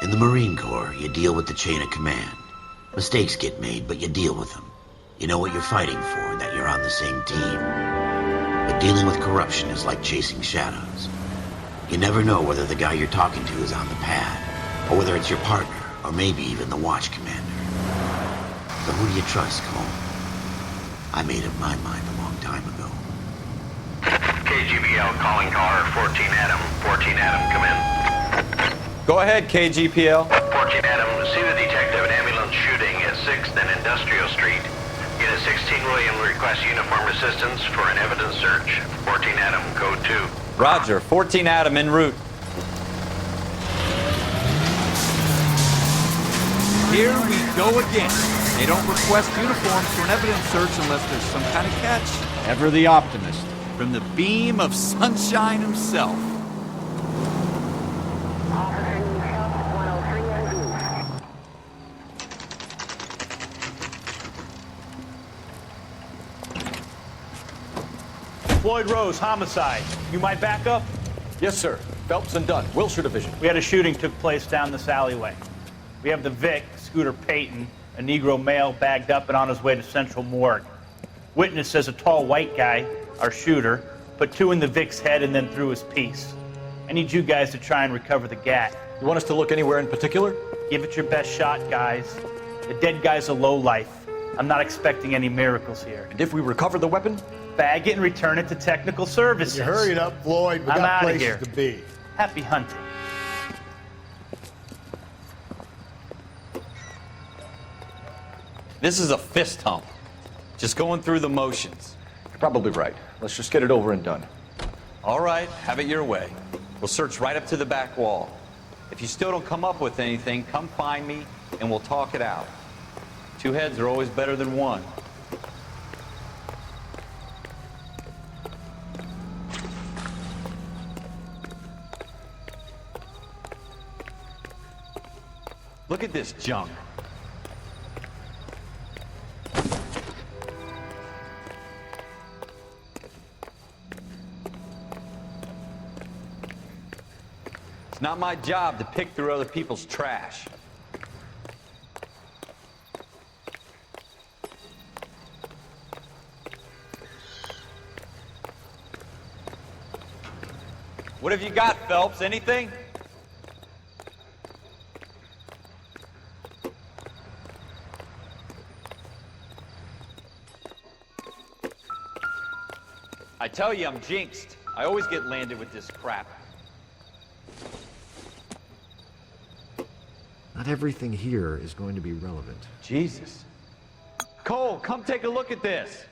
In the Marine Corps, you deal with the chain of command. Mistakes get made, but you deal with them. You know what you're fighting for and that you're on the same team. But dealing with corruption is like chasing shadows. You never know whether the guy you're talking to is on the pad, or whether it's your partner, or maybe even the watch commander. So who do you trust, Cole? I made up my mind a long time ago. KGBL calling car 14 Adam. 14 Adam, come in. Go ahead, KGPL. 14 Adam, see the detective at ambulance shooting at 6th and Industrial Street. Unit 16 William requests uniform assistance for an evidence search. 14 Adam, code 2. Roger, 14 Adam en route. Here we go again. They don't request uniforms for an evidence search unless there's some kind of catch. Ever the optimist. From the beam of sunshine himself. Floyd Rose, homicide. You might back up? Yes, sir. Phelps and Dunn, Wilshire Division. We had a shooting took place down this alleyway. We have the Vic, Scooter Payton, a Negro male bagged up and on his way to Central Morgue. Witness says a tall white guy, our shooter, put 2 in the Vic's head and then threw his piece. I need you guys to try and recover the gat. You want us to look anywhere in particular? Give it your best shot, guys. The dead guy's a lowlife. I'm not expecting any miracles here. And if we recover the weapon? Bag it and return it to technical services. You hurry it up, Floyd. We I'm got outta places here. to be. Happy hunting. This is a fist hump. Just going through the motions. You're probably right. Let's just get it over and done. All right, have it your way. We'll search right up to the back wall. If you still don't come up with anything, come find me and we'll talk it out. 2 heads are always better than 1. Look at this junk. It's not my job to pick through other people's trash. What have you got, Phelps? Anything? I tell you, I'm jinxed. I always get landed with this crap. Not everything here is going to be relevant. Jesus. Cole, come take a look at this.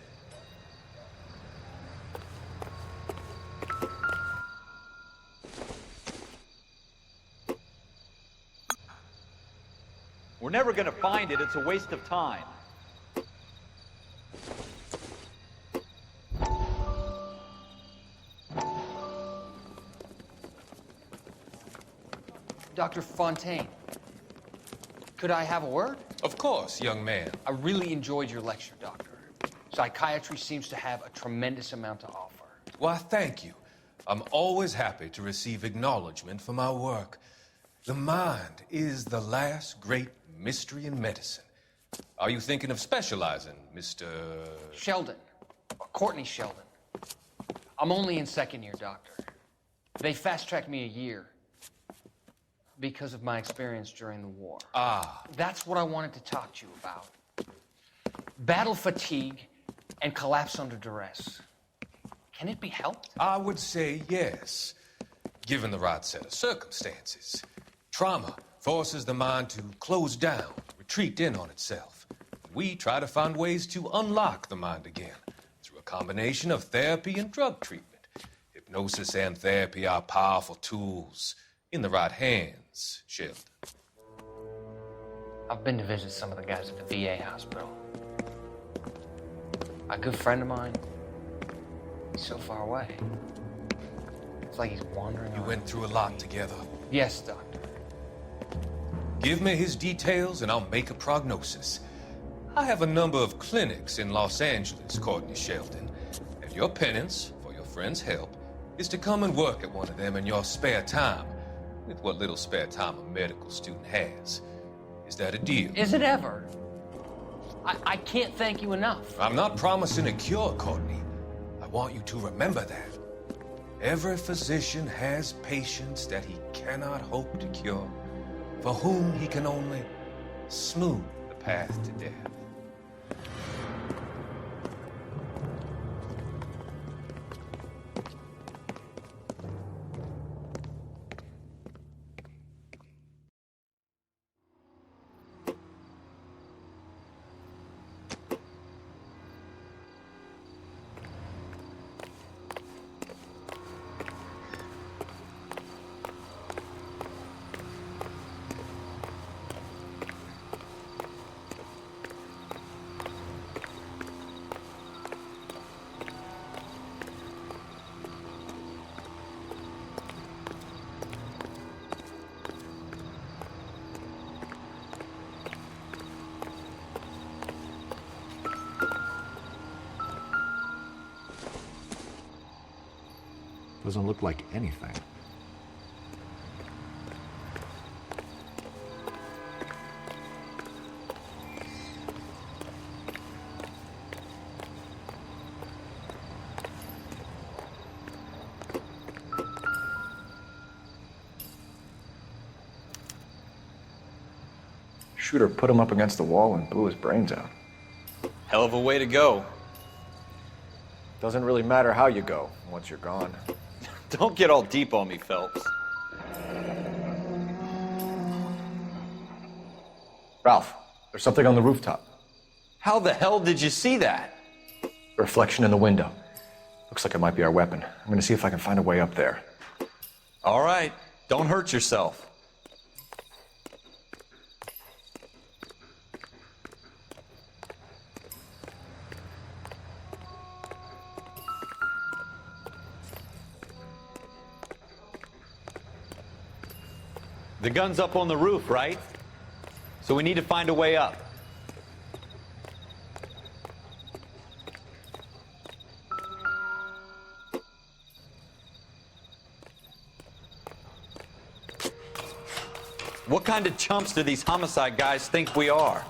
We're never going to find it. It's a waste of time. Dr. Fontaine, could I have a word? Of course, young man. I really enjoyed your lecture, Doctor. Psychiatry seems to have a tremendous amount to offer. Why, thank you. I'm always happy to receive acknowledgement for my work. The mind is the last great mystery in medicine. Are you thinking of specializing, Mr. Sheldon, or Courtney Sheldon. I'm only in 2nd year, Doctor. They fast-tracked me a year because of my experience during the war. Ah. That's what I wanted to talk to you about. Battle fatigue and collapse under duress. Can it be helped? I would say yes, given the right set of circumstances. Trauma forces the mind to close down, retreat in on itself. We try to find ways to unlock the mind again through a combination of therapy and drug treatment. Hypnosis and therapy are powerful tools in the right hands, Sheldon. I've been to visit some of the guys at the VA hospital. A good friend of mine, he's so far away. It's like he's wandering You around. went through a lot together. Yes, Doctor. Give me his details and I'll make a prognosis. I have a number of clinics in Los Angeles, Courtney Sheldon, and your penance for your friend's help is to come and work at one of them in your spare time. with what little spare time a medical student has. Is that a deal? Is it ever? I can't thank you enough. I'm not promising a cure, Courtney. I want you to remember that. Every physician has patients that he cannot hope to cure, for whom he can only smooth the path to death. Doesn't look like anything. Shooter put him up against the wall and blew his brains out. Hell of a way to go. Doesn't really matter how you go once you're gone. Don't get all deep on me, Phelps. Ralph, there's something on the rooftop. How the hell did you see that? A reflection in the window. Looks like it might be our weapon. I'm gonna see if I can find a way up there. All right, don't hurt yourself. The gun's up on the roof, right? So we need to find a way up. What kind of chumps do these homicide guys think we are?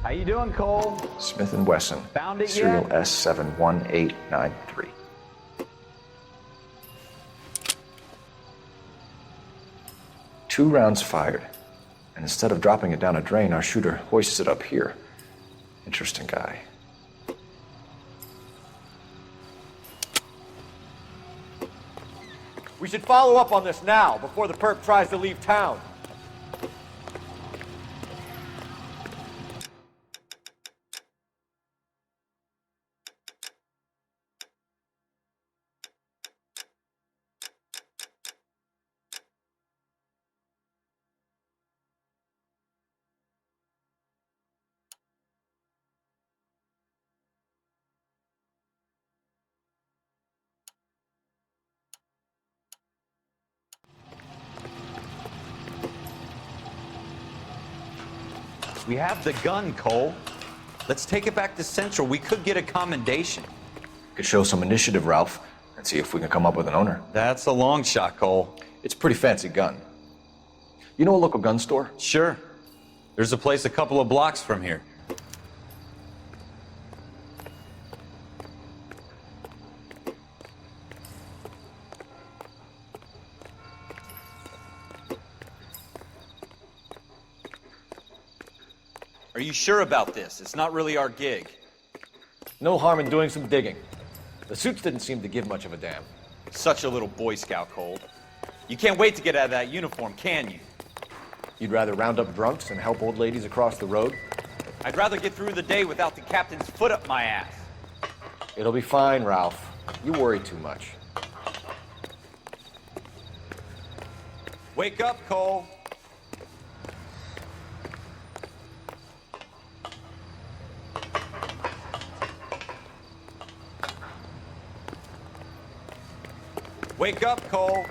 How you doing, Cole? Smith & Wesson. Found it Serial yet? S71893. Two rounds fired. And instead of dropping it down a drain, our shooter hoists it up here. Interesting guy. We should follow up on this now, before the perp tries to leave town. We have the gun, Cole. Let's take it back to Central. We could get a commendation. Could show some initiative, Ralph, and see if we can come up with an owner. That's a long shot, Cole. It's a pretty fancy gun. You know a local gun store? Sure. There's a place a couple of blocks from here. Are you sure about this? It's not really our gig. No harm in doing some digging. The suits didn't seem to give much of a damn. Such a little Boy Scout, Cole. You can't wait to get out of that uniform, can you? You'd rather round up drunks and help old ladies across the road? I'd rather get through the day without the captain's foot up my ass. It'll be fine, Ralph. You worry too much. Wake up, Cole. Wake up, Cole.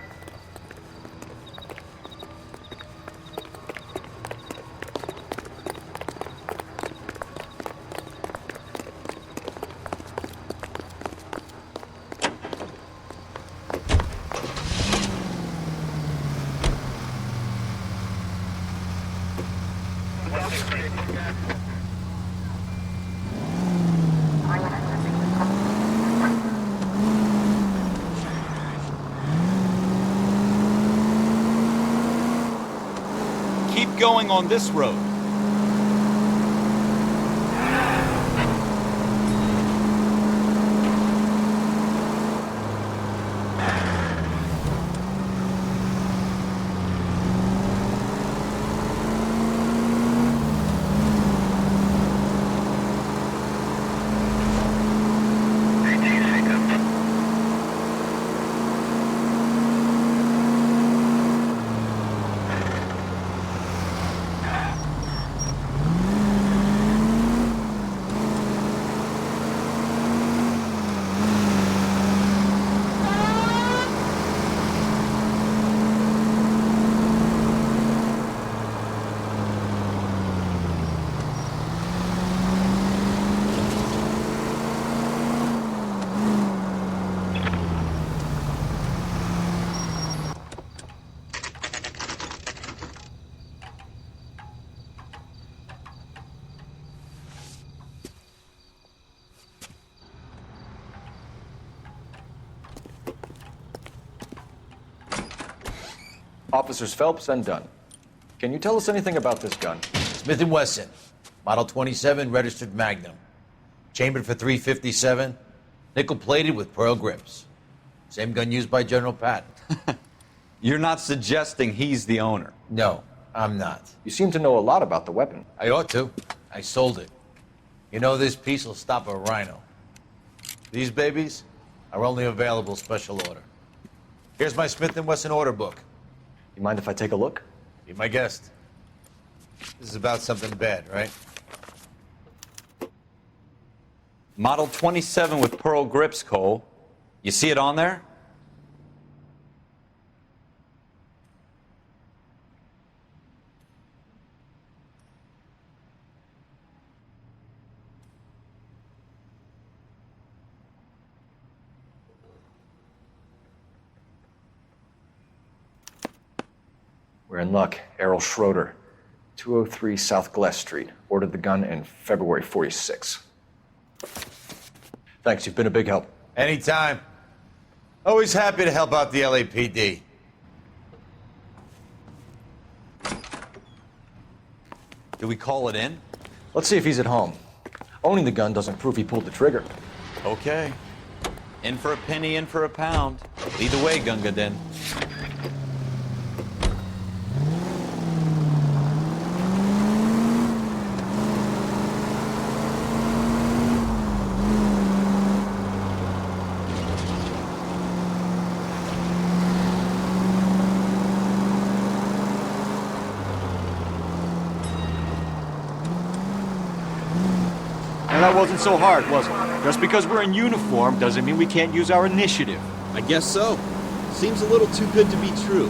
Keep going on this road. Officers Phelps and Dunn. Can you tell us anything about this gun? Smith & Wesson, Model 27, registered Magnum. Chambered for .357, nickel-plated with pearl grips. Same gun used by General Patton. You're not suggesting he's the owner? No, I'm not. You seem to know a lot about the weapon. I ought to. I sold it. You know, this piece will stop a rhino. These babies are only available special order. Here's my Smith & Wesson order book. You mind if I take a look? Be my guest. This is about something bad, right? Model 27 with pearl grips, Cole. You see it on there? We're in luck. Errol Schroeder, 203 South Glass Street. Ordered the gun in February '46. Thanks, you've been a big help. Anytime. Always happy to help out the LAPD. Do we call it in? Let's see if he's at home. Owning the gun doesn't prove he pulled the trigger. Okay. In for a penny, in for a pound. Lead the way, Gunga Din. That wasn't so hard, was it? Just because we're in uniform doesn't mean we can't use our initiative. I guess so. Seems a little too good to be true.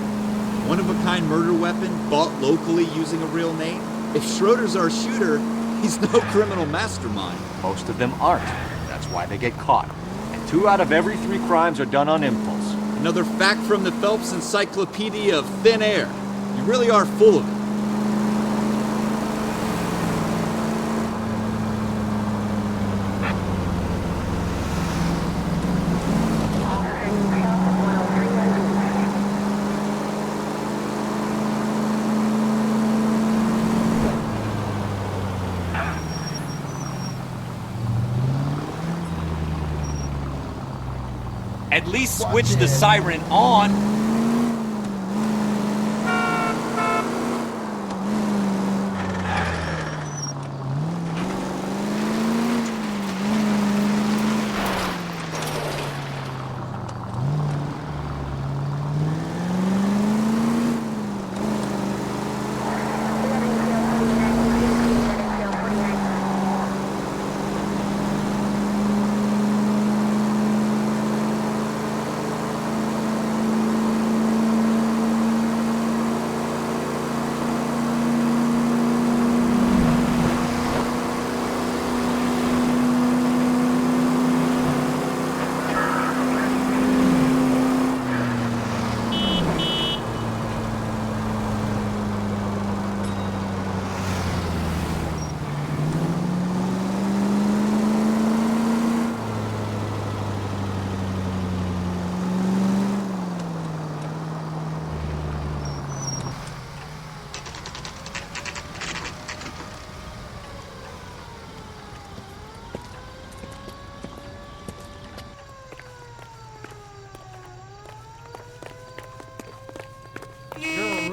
One-of-a-kind murder weapon bought locally using a real name? If Schroeder's our shooter, he's no criminal mastermind. Most of them aren't. That's why they get caught. And 2 out of every 3 crimes are done on impulse. Another fact from the Phelps Encyclopedia of Thin Air. You really are full of it. At least switch the siren on.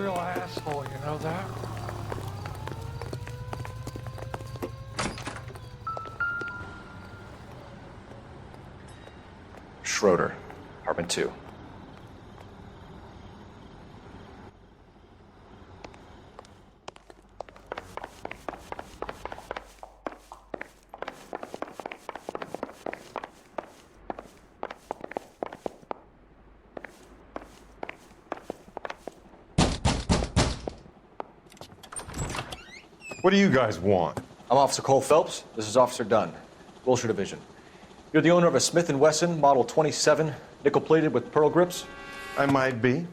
real asshole, you know that? Schroeder, apartment 2. What do you guys want? I'm Officer Cole Phelps. This is Officer Dunn, Wilshire Division. You're the owner of a Smith & Wesson Model 27, nickel-plated with pearl grips? I might be.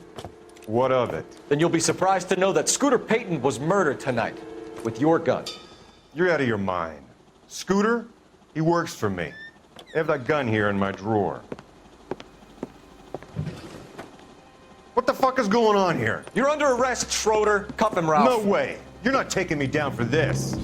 What of it? Then you'll be surprised to know that Scooter Payton was murdered tonight with your gun. You're out of your mind. Scooter? He works for me. I have that gun here in my drawer. What the fuck is going on here? You're under arrest, Schroeder. Cuff him, Ralph. No way. You're not taking me down for this.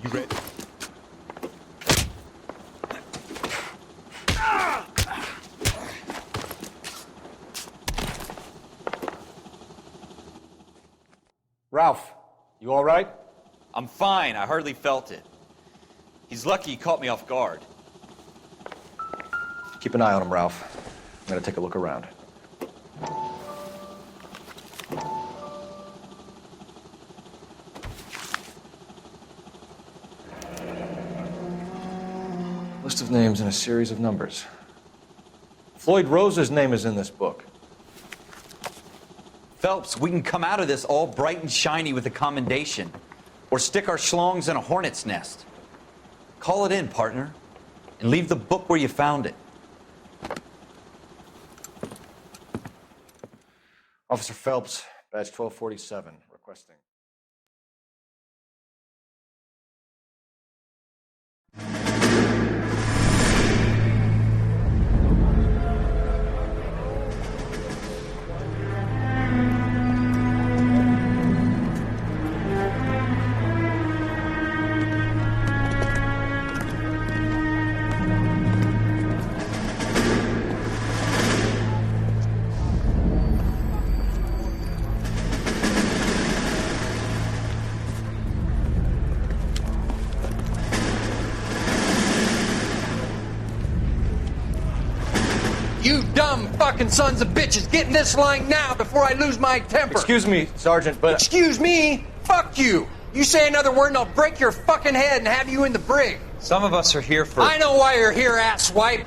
You ready? Ralph, you all right? I'm fine. I hardly felt it. He's lucky he caught me off guard. Keep an eye on him, Ralph. I'm gonna take a look around. List of names and a series of numbers. Floyd Rose's name is in this book. Phelps, we can come out of this all bright and shiny with a commendation, or stick our schlongs in a hornet's nest. Call it in, partner, and leave the book where you found it. Officer Phelps, badge 1247, requesting. You dumb fucking sons of bitches, get in this line now before I lose my temper. Excuse me, Sergeant, but... Excuse me? Fuck you. You say another word and I'll break your fucking head and have you in the brig. Some of us are here for... I know why you're here, asswipe.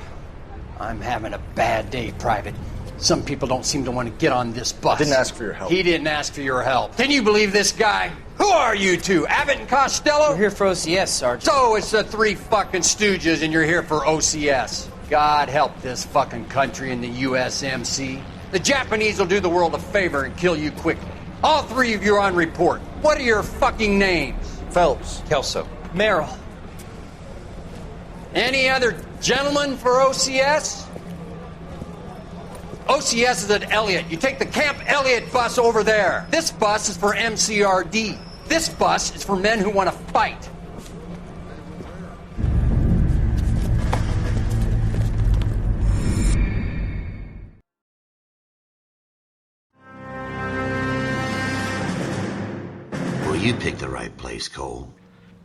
I'm having a bad day, Private. Some people don't seem to want to get on this bus. I didn't ask for your help. He didn't ask for your help. Can you believe this guy? Who are you two? Abbott and Costello? We're here for OCS, Sergeant. So it's the three fucking stooges and you're here for OCS. God help this fucking country and the USMC. The Japanese will do the world a favor and kill you quickly. All three of you are on report. What are your fucking names? Phelps. Kelso. Merrill. Any other gentlemen for OCS? OCS is at Elliott. You take the Camp Elliott bus over there. This bus is for MCRD. This bus is for men who want to fight. Well, you picked the right place, Cole.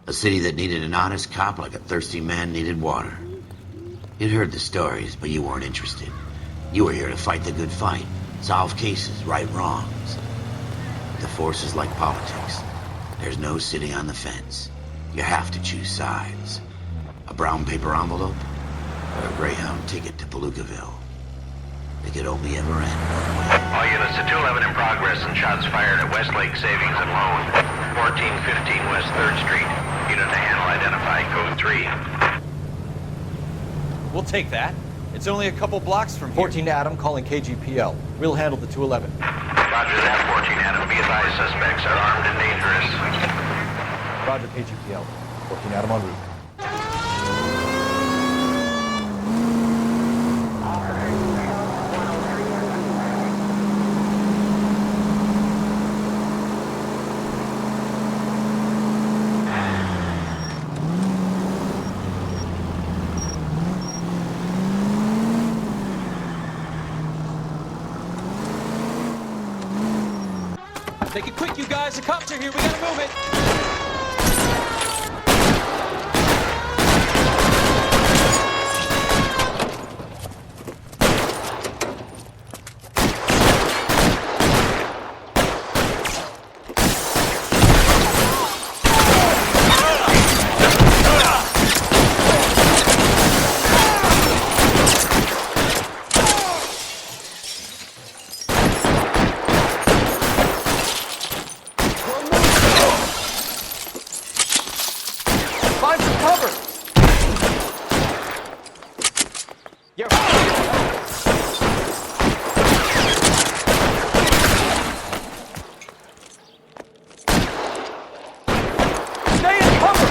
A city that needed an honest cop like a thirsty man needed water. You'd heard the stories, but you weren't interested. You were here to fight the good fight, solve cases, right wrongs. The force is like politics. There's no sitting on the fence. You have to choose sides. A brown paper envelope or a Greyhound ticket to Palookaville. It could only ever end one way. All units to 211 in progress and shots fired at Westlake Savings and Loan, 1415 West 3rd Street. Unit to handle identified, code 3. We'll take that. It's only a couple blocks from here. 14 Adam calling KGPL. We'll handle the 211. Roger that, 14 Adam. Be advised, suspects are armed and dangerous. Roger, KGPL. 14 Adam en route. Make it quick, you guys. The cops are here. We gotta move it. Find some cover! Stay in cover!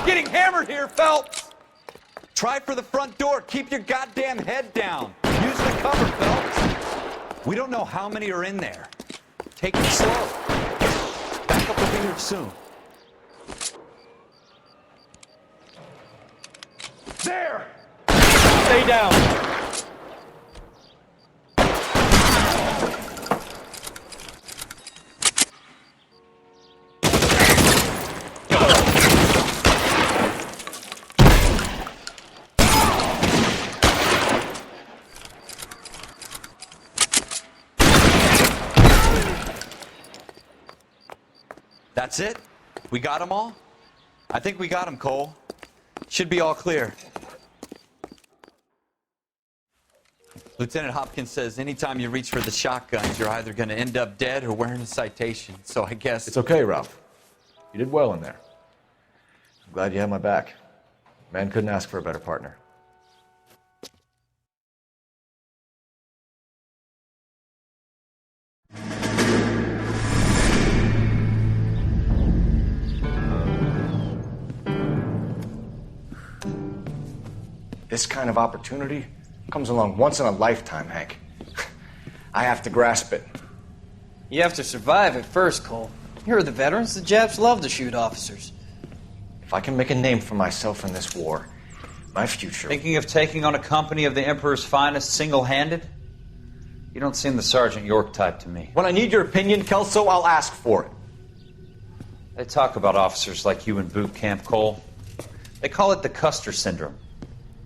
Getting hammered here, Phelps. Try for the front door. Keep your goddamn head down. Use the cover, Phelps. We don't know how many are in there. Take it slow. Backup will be here soon. There! Stay down! That's it? We got them all? I think we got them, Cole. Should be all clear. Lieutenant Hopkins says anytime you reach for the shotguns, you're either going to end up dead or wearing a citation. So I guess... It's okay, Ralph. You did well in there. I'm glad you had my back. Man couldn't ask for a better partner. This kind of opportunity comes along once in a lifetime, Hank. I have to grasp it. You have to survive it first, Cole. Here are the veterans. The Japs love to shoot officers. If I can make a name for myself in this war, my future... Thinking of taking on a company of the Emperor's finest single-handed? You don't seem the Sergeant York type to me. When I need your opinion, Kelso, I'll ask for it. They talk about officers like you in boot camp, Cole. They call it the Custer syndrome.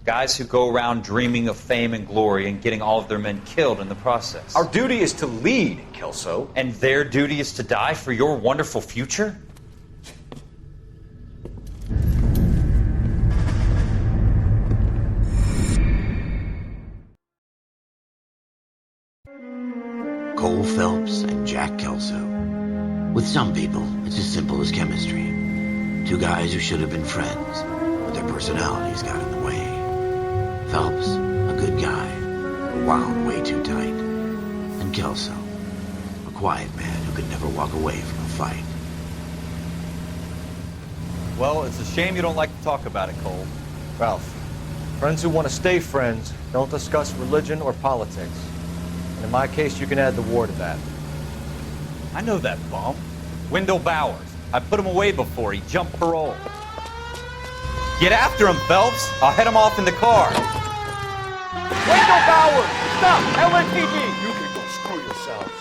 Guys who go around dreaming of fame and glory and getting all of their men killed in the process. Our duty is to lead, Kelso. And their duty is to die for your wonderful future? Cole Phelps and Jack Kelso. With some people, it's as simple as chemistry. Two guys who should have been friends, but their personalities got in the way. Phelps, a good guy, wound way too tight. And Kelso, a quiet man who could never walk away from a fight. Well, it's a shame you don't like to talk about it, Cole. Ralph, friends who want to stay friends don't discuss religion or politics. And in my case, you can add the war to that. I know that bum. Wendell Bowers. I put him away before he jumped parole. Get after him, Phelps. I'll head him off in the car. Wendell Bowers! Stop! LAPD! You can go screw yourselves.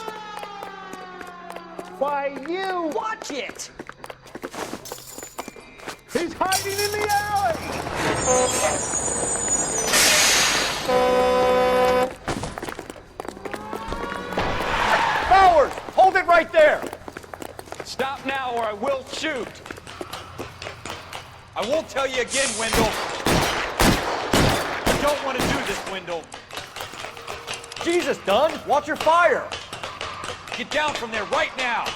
Why, you! Watch it! He's hiding in the alley! Bowers! Hold it right there! Stop now or I will shoot. I won't tell you again, Wendell. I don't want to do this, Wendell. Jesus, Dunn! Watch your fire! Get down from there right now.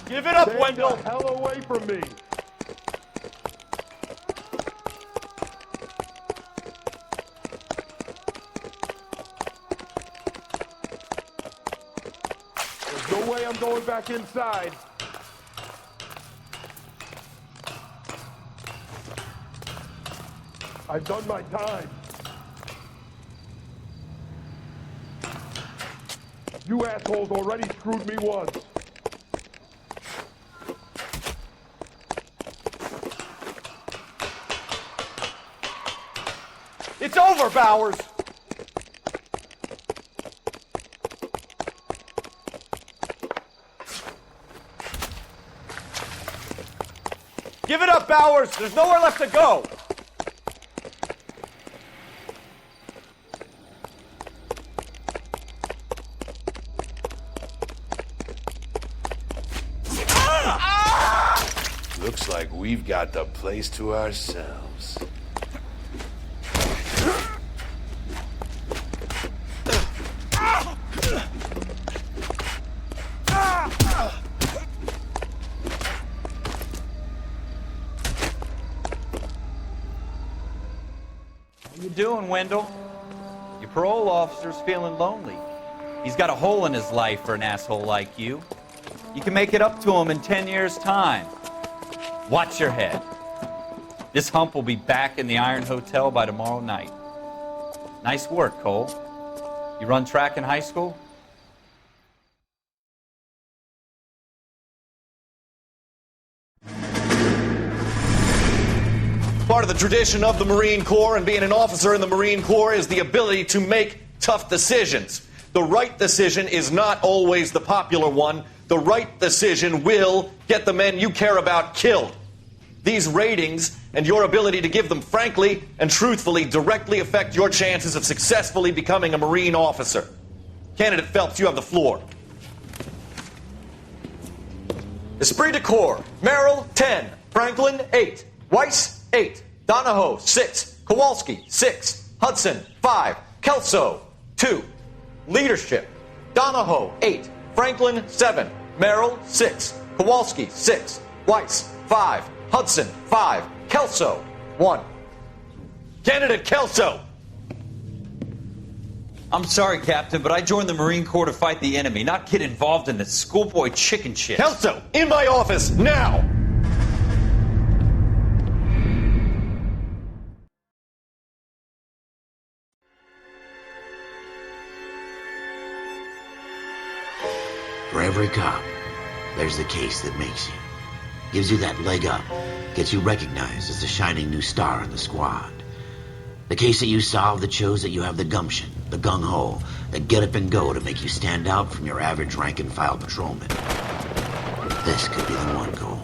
Give it up, Stay Wendell! the hell away from me! There's no way I'm going back inside. I've done my time. You assholes already screwed me once. It's over, Bowers! Give it up, Bowers! There's nowhere left to go! Looks like we've got the place to ourselves. How you doing, Wendell? Your parole officer's feeling lonely. He's got a hole in his life for an asshole like you. You can make it up to him in 10 years' time. Watch your head. This hump will be back in the Iron Hotel by tomorrow night. Nice work, Cole. You run track in high school? Part of the tradition of the Marine Corps and being an officer in the Marine Corps is the ability to make tough decisions. The right decision is not always the popular one. The right decision will get the men you care about killed. These ratings and your ability to give them frankly and truthfully directly affect your chances of successfully becoming a Marine officer. Candidate Phelps, you have the floor. Esprit de Corps, Merrill, 10. Franklin, 8. Weiss, 8. Donahoe, 6. Kowalski, 6. Hudson, 5. Kelso, 2. Leadership, Donahoe, 8. Franklin, 7. Merrill, 6. Kowalski, 6. Weiss, 5. Hudson, 5. Kelso, 1. Candidate Kelso! I'm sorry, Captain, but I joined the Marine Corps to fight the enemy, not get involved in this schoolboy chicken shit. Kelso, in my office, now! For every cop, there's the case that makes you. Gives you that leg up, gets you recognized as the shining new star in the squad. The case that you solved that shows that you have the gumption, the gung-ho, the get up and go to make you stand out from your average rank-and-file patrolman. This could be the one, Cole.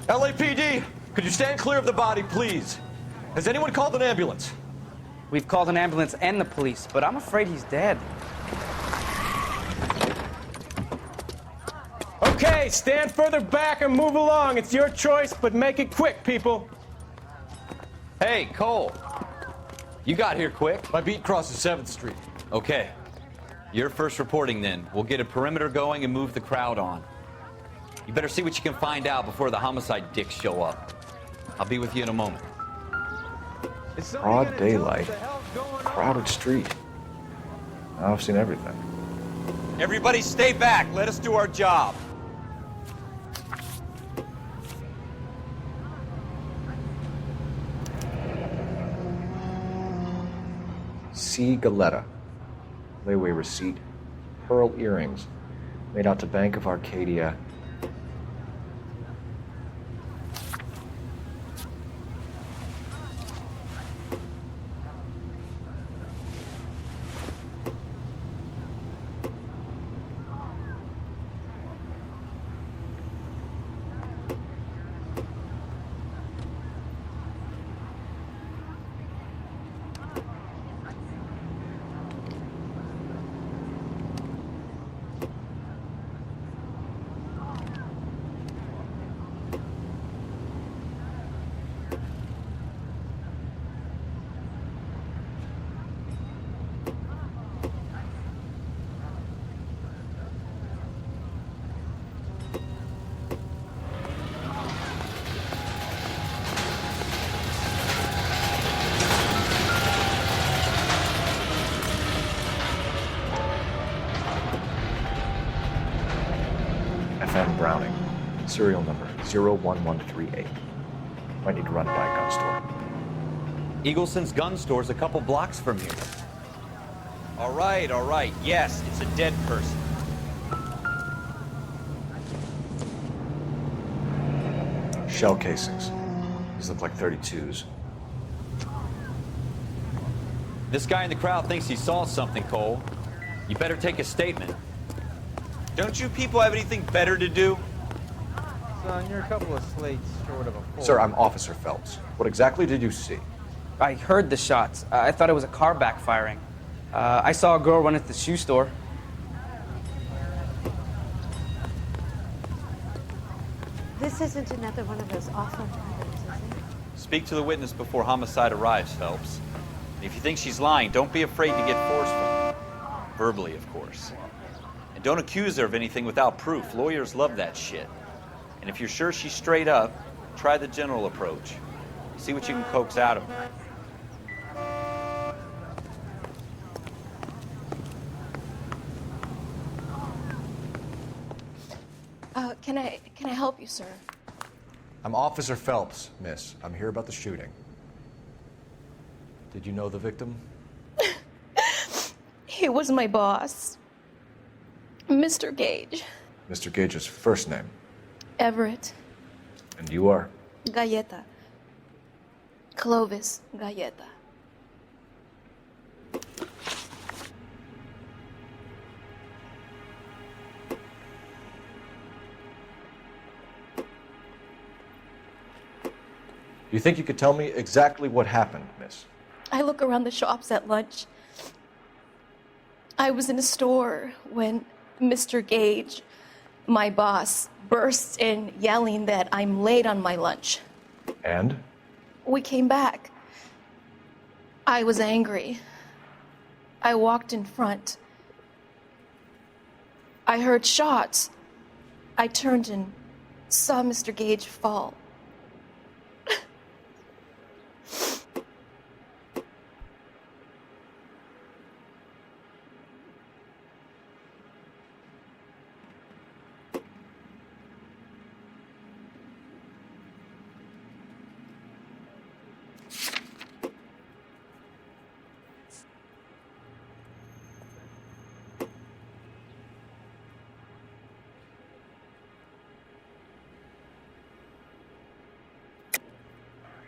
LAPD, could you stand clear of the body, please? Has anyone called an ambulance? We've called an ambulance and the police, but I'm afraid he's dead. Okay, stand further back and move along. It's your choice, but make it quick, people. Hey, Cole. You got here quick. My beat crosses 7th Street. Okay. You're first reporting then. We'll get a perimeter going and move the crowd on. You better see what you can find out before the homicide dicks show up. I'll be with you in a moment. Broad daylight, crowded street. Now I've seen everything. Everybody stay back. Let us do our job. C. Galetta. Layaway receipt. Pearl earrings. Made out to Bank of Arcadia. FM Browning, serial number 01138. Might need to run by a gun store. Eagleson's gun store's a couple blocks from here. All right. Yes, it's a dead person. Shell casings. These look like 32s. This guy in the crowd thinks he saw something, Cole. You better take a statement. Don't you people have anything better to do? Son, you're a couple of slates short of a four. Sir, I'm Officer Phelps. What exactly did you see? I heard the shots. I thought it was a car backfiring. I saw a girl run at the shoe store. This isn't another one of those awful murders, is it? Speak to the witness before homicide arrives, Phelps. If you think she's lying, don't be afraid to get forceful. Verbally, of course. And don't accuse her of anything without proof. Lawyers love that shit. And if you're sure she's straight up, try the general approach. See what you can coax out of her. Can I help you, sir? I'm Officer Phelps, miss. I'm here about the shooting. Did you know the victim? He was my boss, Mr. Gage. Mr. Gage's first name. Everett. And you are? Galleta. Clovis Galleta. Do you think you could tell me exactly what happened, miss? I look around the shops at lunch. I was in a store when Mr. Gage, my boss, bursts in yelling that I'm late on my lunch. And? We came back. I was angry. I walked in front. I heard shots. I turned and saw Mr. Gage fall.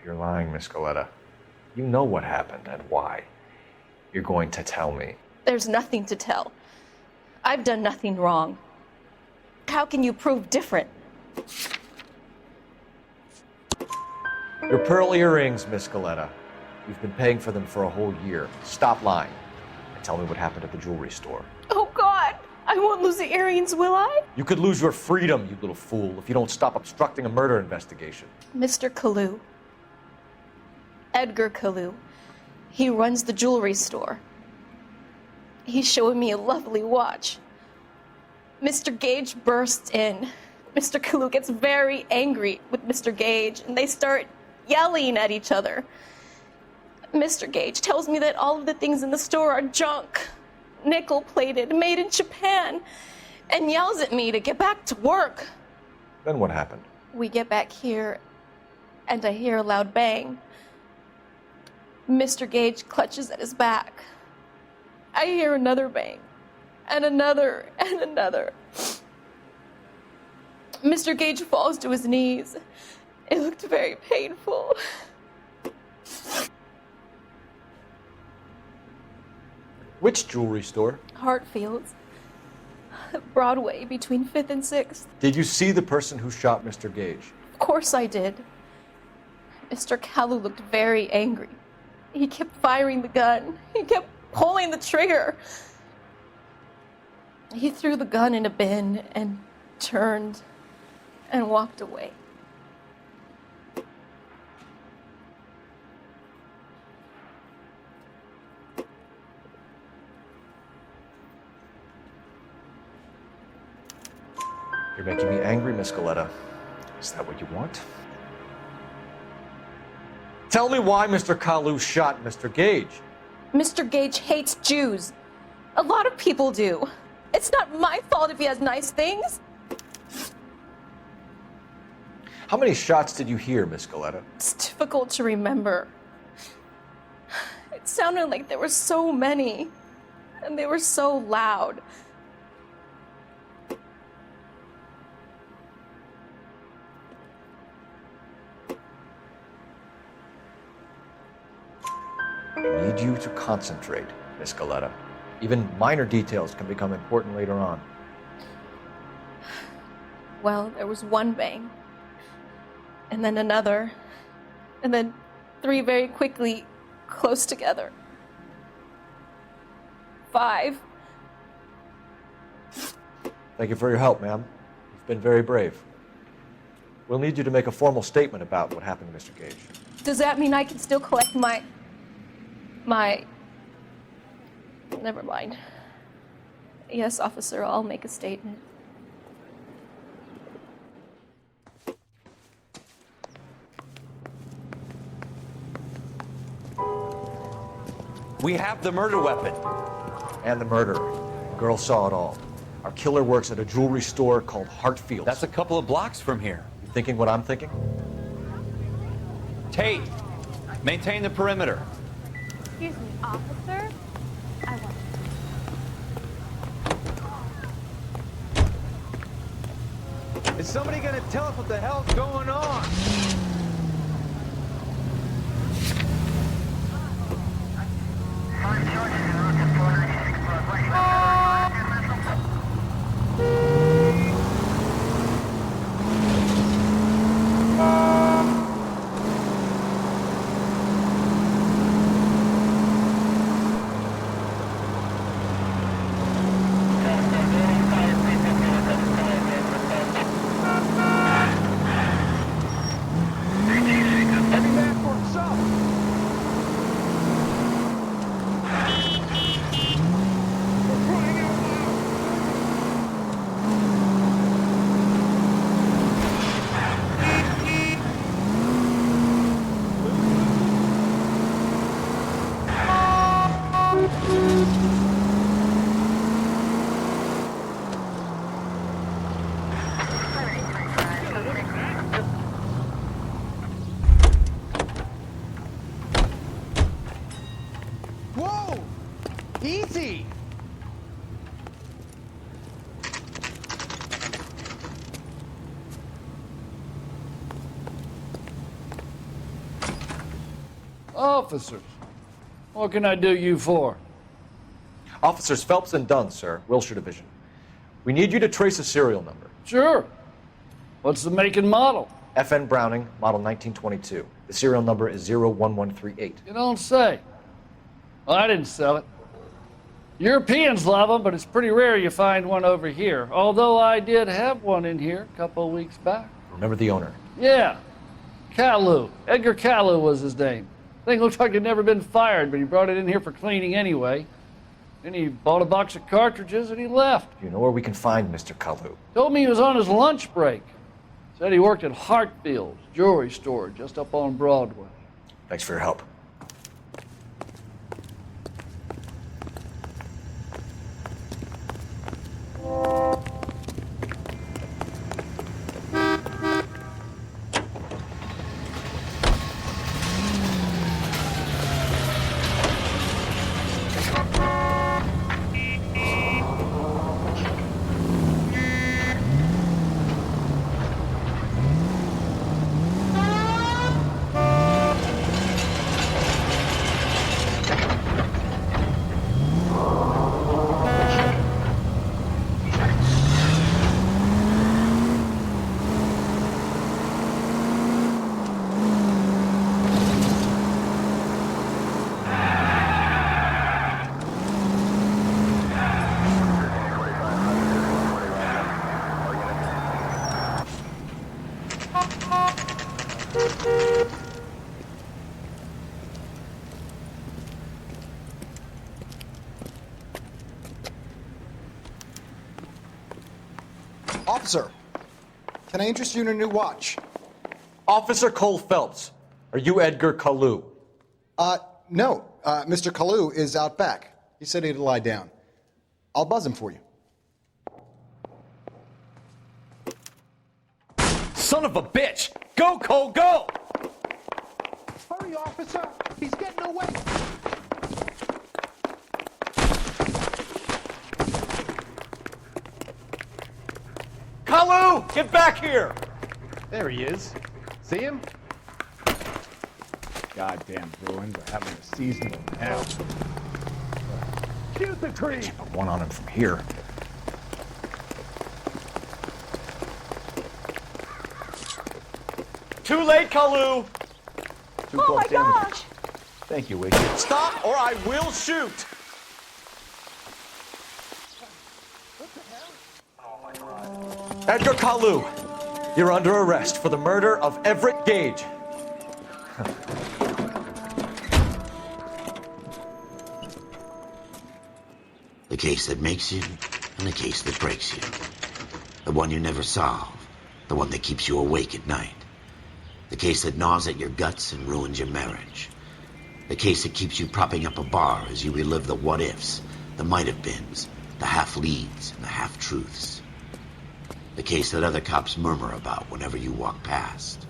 You're lying, Miss Galleta. You know what happened and why. You're going to tell me. There's nothing to tell. I've done nothing wrong. How can you prove different? Your pearl earrings, Miss Galleta. You've been paying for them for a whole year. Stop lying and tell me what happened at the jewelry store. Oh, God! I won't lose the earrings, will I? You could lose your freedom, you little fool, if you don't stop obstructing a murder investigation. Mr. Kalu. Edgar Kalu. He runs the jewelry store. He's showing me a lovely watch. Mr. Gage bursts in. Mr. Kalu gets very angry with Mr. Gage, and they start yelling at each other. Mr. Gage tells me that all of the things in the store are junk, nickel-plated, made in Japan, and yells at me to get back to work. Then what happened? We get back here, and I hear a loud bang. Mr. Gage clutches at his back. I hear another bang, and another, and another. Mr. Gage falls to his knees. It looked very painful. Which jewelry store? Hartfield's. Broadway, between 5th and 6th. Did you see the person who shot Mr. Gage? Of course I did. Mr. Kalu looked very angry. He kept firing the gun. He kept pulling the trigger. He threw the gun in a bin and turned and walked away. You're making me angry, Miss Galleta. Is that what you want? Tell me why Mr. Kalu shot Mr. Gage. Mr. Gage hates Jews. A lot of people do. It's not my fault if he has nice things. How many shots did you hear, Miss Galleta? It's difficult to remember. It sounded like there were so many, and they were so loud. I need you to concentrate, Miss Galetta. Even minor details can become important later on. Well, there was one bang, and then another, and then 3 very quickly close together. 5. Thank you for your help, ma'am. You've been very brave. We'll need you to make a formal statement about what happened to Mr. Gage. Does that mean I can still collect my... Never mind. Yes, officer, I'll make a statement. We have the murder weapon. And the murderer. The girl saw it all. Our killer works at a jewelry store called Hartfield. That's a couple of blocks from here. You thinking what I'm thinking? Tate, maintain the perimeter. Excuse me, officer? I want... Is somebody gonna tell us what the hell's going on? Whoa! Easy! Officers, what can I do you for? Officers Phelps and Dunn, sir, Wilshire Division. We need you to trace a serial number. Sure. What's the make and model? FN Browning, model 1922. The serial number is 01138. You don't say. Well, I didn't sell it. Europeans love them, but it's pretty rare you find one over here. Although I did have one in here a couple of weeks back. Remember the owner? Yeah. Kalu. Edgar Kalu was his name. Thing looked like it'd never been fired, but he brought it in here for cleaning anyway. Then he bought a box of cartridges and he left. You know where we can find Mr. Kalu? Told me he was on his lunch break. Said he worked at Hartfield's jewelry store just up on Broadway. Thanks for your help. Officer, can I interest you in a new watch? Officer Cole Phelps, are you Edgar Kalu? No. Mr. Kalu is out back. He said he'd lie down. I'll buzz him for you. Son of a bitch! Go, Cole, go! Hurry, officer! He's getting away! Kalu! Get back here! There he is. See him? goddamn ruins are having a season of hell. Shoot the creep! Put one on him from here. Too late, Kalu! Oh my gosh! Thank you, Wiggy. Stop or I will shoot! Edgar Kalu, you're under arrest for the murder of Everett Gage. The case that makes you, and the case that breaks you. The one you never solve, the one that keeps you awake at night. The case that gnaws at your guts and ruins your marriage. The case that keeps you propping up a bar as you relive the what-ifs, the might-have-beens, the half-leads, and the half-truths. The case that other cops murmur about whenever you walk past.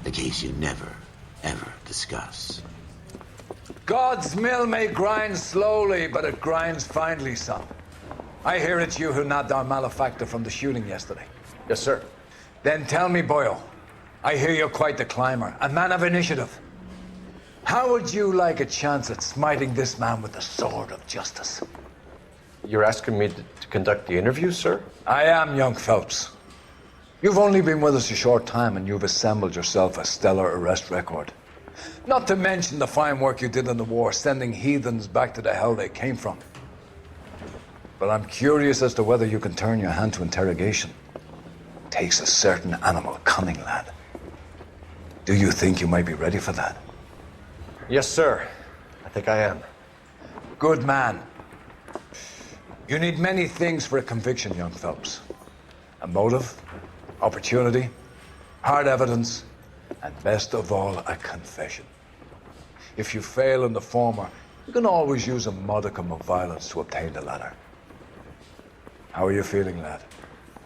The case you never, ever discuss. God's mill may grind slowly, but it grinds finely, son. I hear it's you who nabbed our malefactor from the shooting yesterday. Yes, sir. Then tell me, Boyle, I hear you're quite the climber, a man of initiative. How would you like a chance at smiting this man with the sword of justice? You're asking me to conduct the interview, sir? I am, young Phelps. You've only been with us a short time and you've assembled yourself a stellar arrest record. Not to mention the fine work you did in the war, sending heathens back to the hell they came from. But I'm curious as to whether you can turn your hand to interrogation. Takes a certain animal cunning, lad. Do you think you might be ready for that? Yes, sir. I think I am. Good man. You need many things for a conviction, young Phelps. A motive, opportunity, hard evidence, and best of all, a confession. If you fail in the former, you can always use a modicum of violence to obtain the latter. How are you feeling, lad?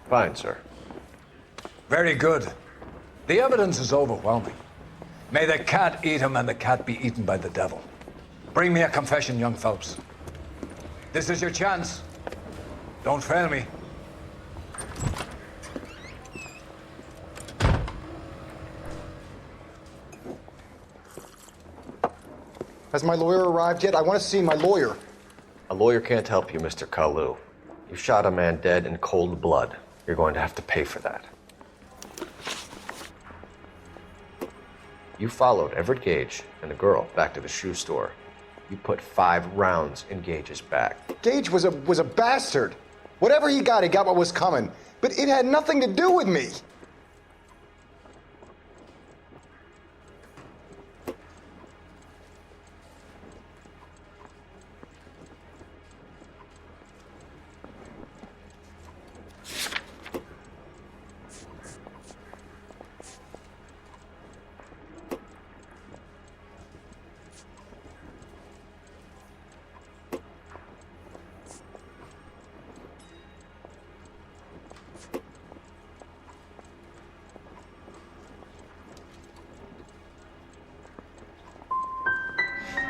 Fine, sir. Very good. The evidence is overwhelming. May the cat eat him and the cat be eaten by the devil. Bring me a confession, young Phelps. This is your chance. Don't fail me. Has my lawyer arrived yet? I want to see my lawyer. A lawyer can't help you, Mr. Kalu. You shot a man dead in cold blood. You're going to have to pay for that. You followed Everett Gage and the girl back to the shoe store. You put 5 rounds in Gage's back. Gage was a bastard. Whatever he got what was coming. But it had nothing to do with me.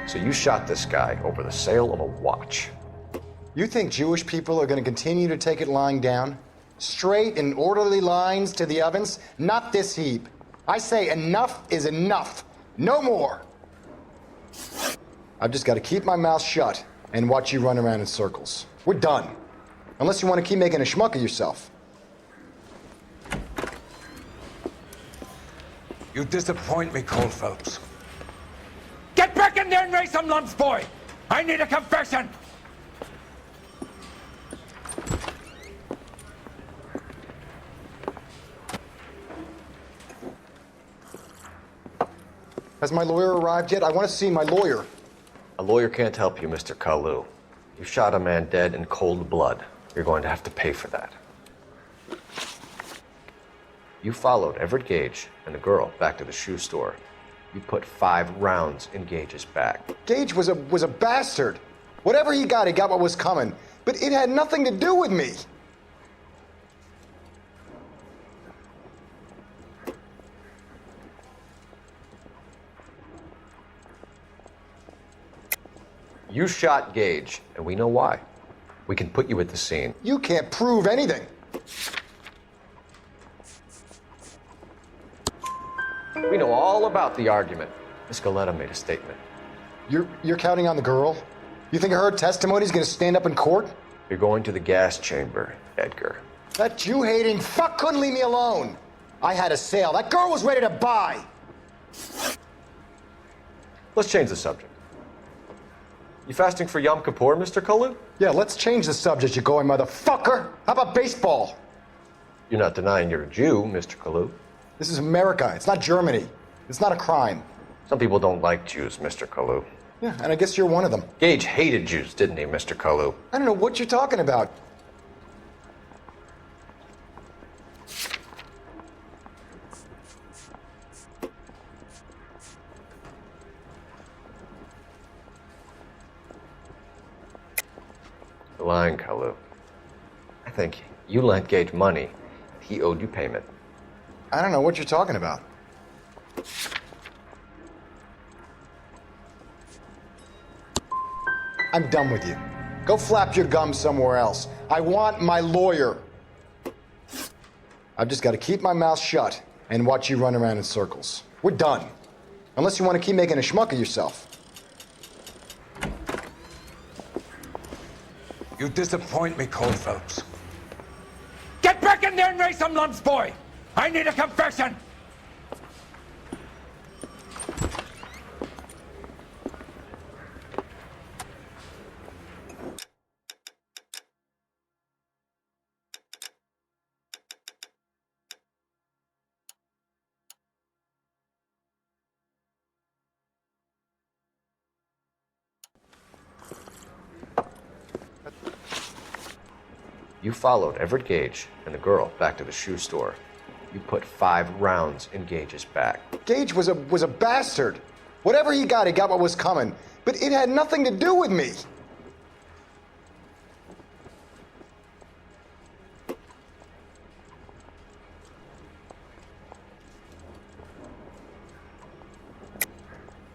So you shot this guy over the sale of a watch. You think Jewish people are going to continue to take it lying down? Straight and orderly lines to the ovens? Not this heap. I say enough is enough. No more. I've just got to keep my mouth shut and watch you run around in circles. We're done. Unless you want to keep making a schmuck of yourself. You disappoint me, Cole Phelps. Get back in there and raise some lumps, boy! I need a confession! Has my lawyer arrived yet? I want to see my lawyer. A lawyer can't help you, Mr. Kalu. You shot a man dead in cold blood. You're going to have to pay for that. You followed Everett Gage and the girl back to the shoe store. You put 5 rounds in Gage's back. Gage was a bastard. Whatever he got what was coming. But it had nothing to do with me. You shot Gage, and we know why. We can put you at the scene. You can't prove anything. We know all about the argument. Miss Galetta made a statement. You're counting on the girl? You think her testimony's gonna stand up in court? You're going to the gas chamber, Edgar. That Jew-hating fuck couldn't leave me alone. I had a sale. That girl was ready to buy. Let's change the subject. You fasting for Yom Kippur, Mr. Kalu? Yeah, let's change the subject, you going motherfucker. How about baseball? You're not denying you're a Jew, Mr. Kalu. This is America. It's not Germany. It's not a crime. Some people don't like Jews, Mr. Kalu. Yeah, and I guess you're one of them. Gage hated Jews, didn't he, Mr. Kalu? I don't know what you're talking about. You're lying, Kalu. I think you lent Gage money. He owed you payment. I don't know what you're talking about. I'm done with you. Go flap your gums somewhere else. I want my lawyer. I've just got to keep my mouth shut and watch you run around in circles. We're done. Unless you want to keep making a schmuck of yourself. You disappoint me, Cole Phelps. Get back in there and raise some lumps, boy! I need a confession! You followed Everett Gage and the girl back to the shoe store. You put 5 rounds in Gage's back. Gage was a bastard. Whatever he got what was coming. But it had nothing to do with me.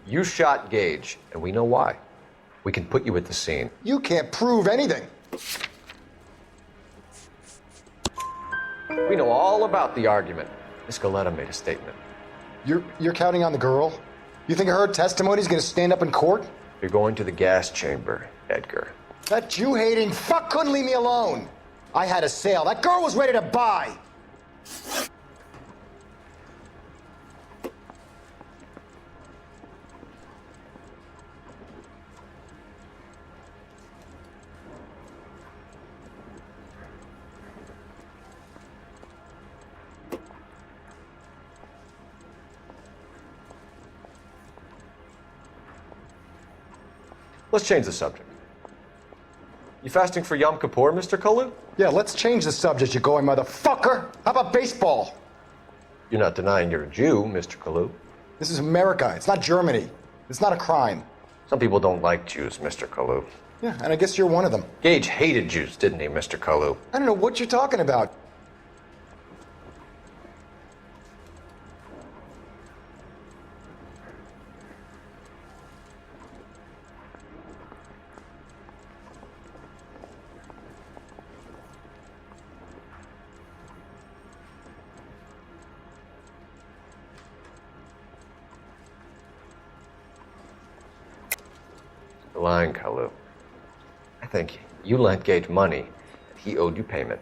You shot Gage, and we know why. We can put you at the scene. You can't prove anything. We know all about the argument. Miss Galetta made a statement. You're counting on the girl? You think her testimony's gonna stand up in court? You're going to the gas chamber, Edgar. That Jew-hating fuck couldn't leave me alone. I had a sale. That girl was ready to buy. Let's change the subject. You fasting for Yom Kippur, Mr. Kalu? Yeah, let's change the subject, you going motherfucker. How about baseball? You're not denying you're a Jew, Mr. Kalu. This is America. It's not Germany. It's not a crime. Some people don't like Jews, Mr. Kalu. Yeah, and I guess you're one of them. Gage hated Jews, didn't he, Mr. Kalu? I don't know what you're talking about. You're lying, Kalu. I think you lent Gage money. He owed you payment.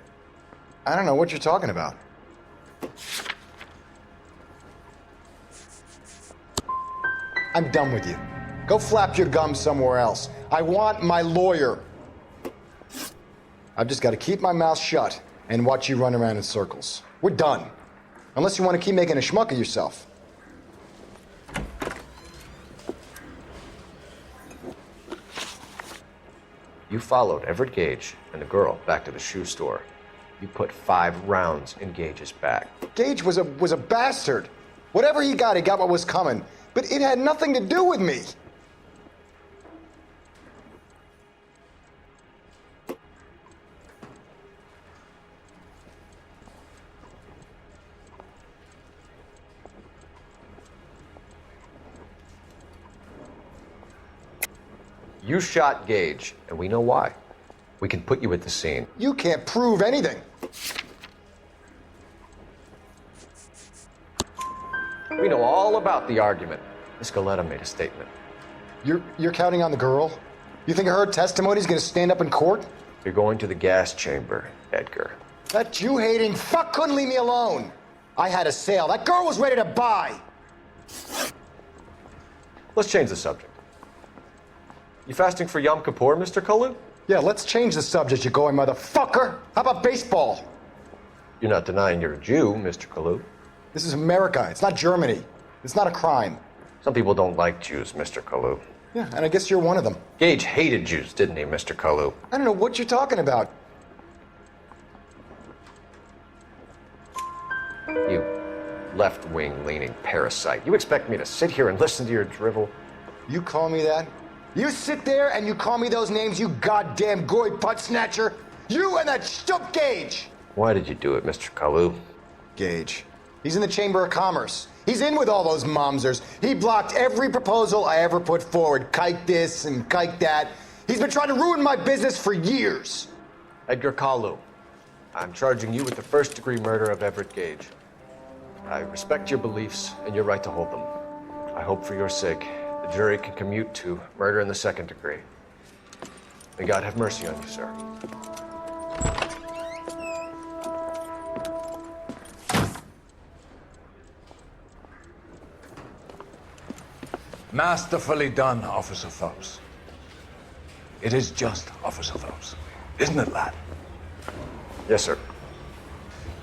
I don't know what you're talking about. I'm done with you. Go flap your gums somewhere else. I want my lawyer. I've just got to keep my mouth shut and watch you run around in circles. We're done. Unless you want to keep making a schmuck of yourself. You followed Everett Gage and the girl back to the shoe store. You put 5 rounds in Gage's back. Gage was a bastard. Whatever he got what was coming. But it had nothing to do with me. You shot Gage, and we know why. We can put you at the scene. You can't prove anything. We know all about the argument. Miss Galetta made a statement. You're counting on the girl? You think her testimony's gonna stand up in court? You're going to the gas chamber, Edgar. That Jew-hating fuck couldn't leave me alone. I had a sale. That girl was ready to buy. Let's change the subject. You fasting for Yom Kippur, Mr. Kalu? Yeah, let's change the subject, you going motherfucker. How about baseball? You're not denying you're a Jew, Mr. Kalu. This is America. It's not Germany. It's not a crime. Some people don't like Jews, Mr. Kalu. Yeah, and I guess you're one of them. Gage hated Jews, didn't he, Mr. Kalu? I don't know what you're talking about. You left-wing leaning parasite. You expect me to sit here and listen to your drivel? You call me that? You sit there and you call me those names, you goddamn goy butt snatcher? You and that stup Gage! Why did you do it, Mr. Kalu? Gage. He's in the Chamber of Commerce. He's in with all those momsers. He blocked every proposal I ever put forward. Kike this and kike that. He's been trying to ruin my business for years. Edgar Kalu, I'm charging you with the first-degree murder of Everett Gage. I respect your beliefs and your right to hold them. I hope for your sake the jury can commute to murder in the second degree. May God have mercy on you, sir. Masterfully done, Officer Phelps. It is just, Officer Phelps. Isn't it, lad? Yes, sir.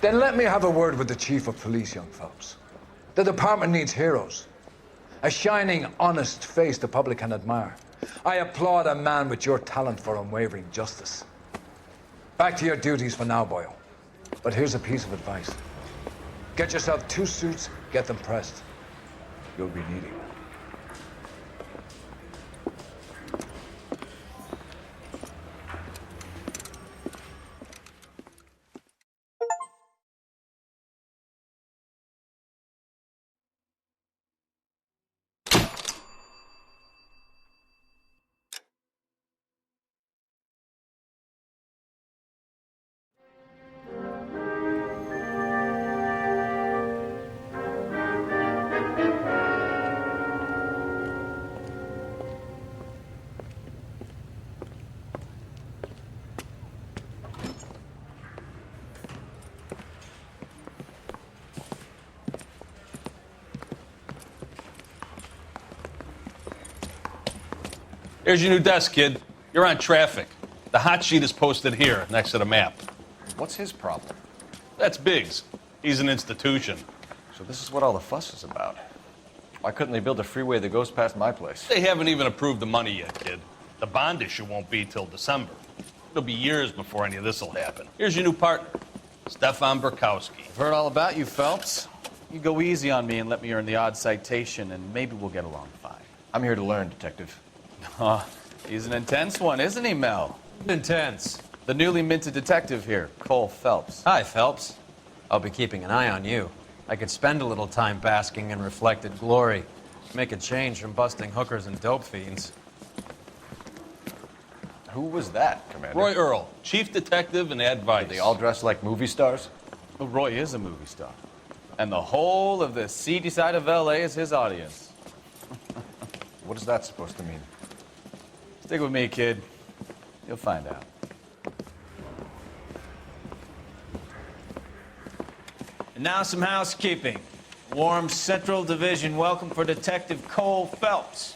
Then let me have a word with the Chief of Police, young Phelps. The department needs heroes. A shining, honest face the public can admire. I applaud a man with your talent for unwavering justice. Back to your duties for now, boyo. But here's a piece of advice. Get yourself 2 suits, get them pressed. You'll be needing them. Here's your new desk, kid. You're on traffic. The hot sheet is posted here, next to the map. What's his problem? That's Biggs. He's an institution. So this is what all the fuss is about. Why couldn't they build a freeway that goes past my place? They haven't even approved the money yet, kid. The bond issue won't be till December. It'll be years before any of this will happen. Here's your new partner, Stefan Burkowski. I've heard all about you, Phelps. You go easy on me and let me earn the odd citation, and maybe we'll get along fine. I'm here to learn, Detective. Oh, he's an intense one, isn't he, Mel? Intense. The newly minted detective here, Cole Phelps. Hi, Phelps. I'll be keeping an eye on you. I could spend a little time basking in reflected glory. Make a change from busting hookers and dope fiends. Who was that, Commander? Roy Earl, chief detective and advice. Did they all dress like movie stars? Well, Roy is a movie star. And the whole of the seedy side of L.A. is his audience. What is that supposed to mean? Stick with me, kid. You'll find out. And now some housekeeping. Warm Central Division welcome for Detective Cole Phelps.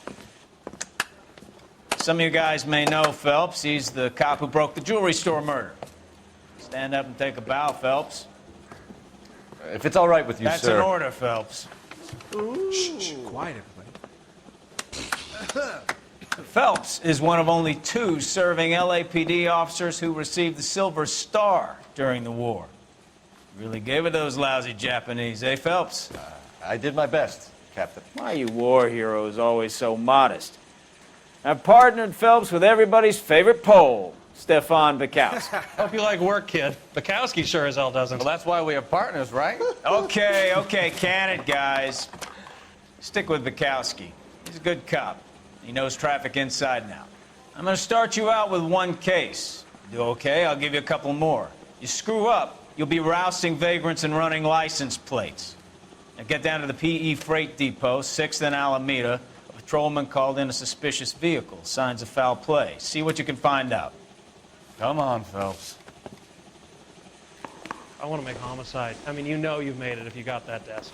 Some of you guys may know Phelps. He's the cop who broke the jewelry store murder. Stand up and take a bow, Phelps. If it's all right with you, That's sir. an order, Phelps. Shh, quiet, everybody. Phelps is one of only 2 serving LAPD officers who received the Silver Star during the war. Really gave it those lousy Japanese, eh, Phelps? I did my best, Captain. Why are you war heroes always so modest? I've partnered Phelps with everybody's favorite Pole, Stefan Burkowski. Hope you like work, kid. Bukowski sure as hell doesn't. Well, that's why we have partners, right? Okay, can it, guys. Stick with Bukowski. He's a good cop. He knows traffic inside and out. I'm going to start you out with 1 case. You do okay, I'll give you a couple more. You screw up, you'll be rousting vagrants and running license plates. Now get down to the PE Freight Depot, 6th and Alameda. A patrolman called in a suspicious vehicle. Signs of foul play. See what you can find out. Come on, Phelps. I want to make homicide. I mean, you know you've made it if you got that desk.